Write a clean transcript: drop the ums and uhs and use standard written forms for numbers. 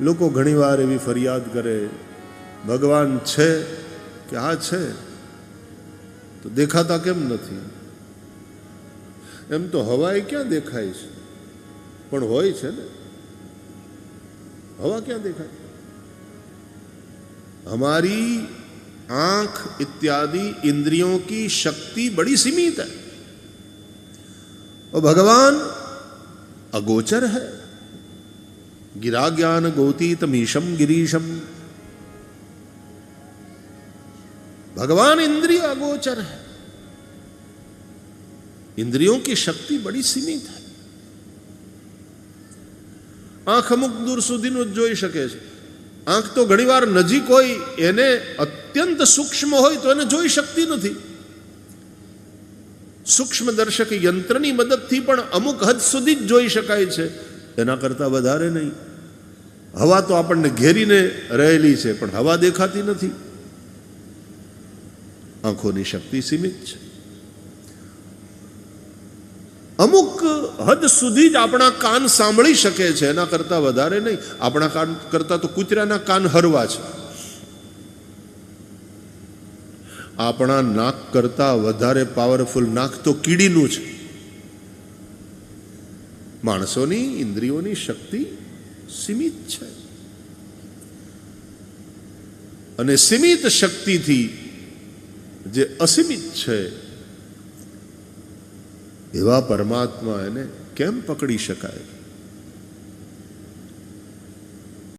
લોકો ઘણીવાર એવી ફરિયાદ કરે, ભગવાન છે કે હા છે, તો દેખાતા કેમ નથી? એમ તો હવાએ ક્યાં દેખાય છે, પણ હોય છે ને. हवा क्या देखा? हमारी आंख इत्यादि इंद्रियों की शक्ति बड़ी सीमित है और भगवान अगोचर है। गिरा ज्ञान गोतीतमीशम गिरीशम, भगवान इंद्रिय अगोचर है, इंद्रियों की शक्ति बड़ी सीमित है। आंख अमुक दूर सुधीનું જ જોઈ શકે છે. આંખ તો ઘણીવાર નજીક હોય, એને અત્યંત સૂક્ષ્મ હોય તો એને જોઈ શકતી નથી. સૂક્ષ્મ દર્શક યંત્રની મદદથી પણ અમુક હદ સુધી જ જોઈ શકાય છે, એના કરતાં વધારે નહીં. હવા તો આપણને ઘેરીને રહેલી છે, પણ હવા દેખાતી નથી. આંખોની શક્તિ સીમિત છે. અમુક હદ સુધી જ આપણા કાન સાંભળી શકે છે, એના કરતાં વધારે નહીં. આપણા કાન કરતાં તો કૂતરાના કાન હરવા છે. આપણા નાક કરતાં વધારે પાવરફુલ નાક તો કીડીનું છે. માણસોની ઇન્દ્રિયોની શક્તિ સીમિત છે, અને સીમિત શક્તિથી જે અસીમિત છે એવા પરમાત્મા એને કેમ પકડી શકાય?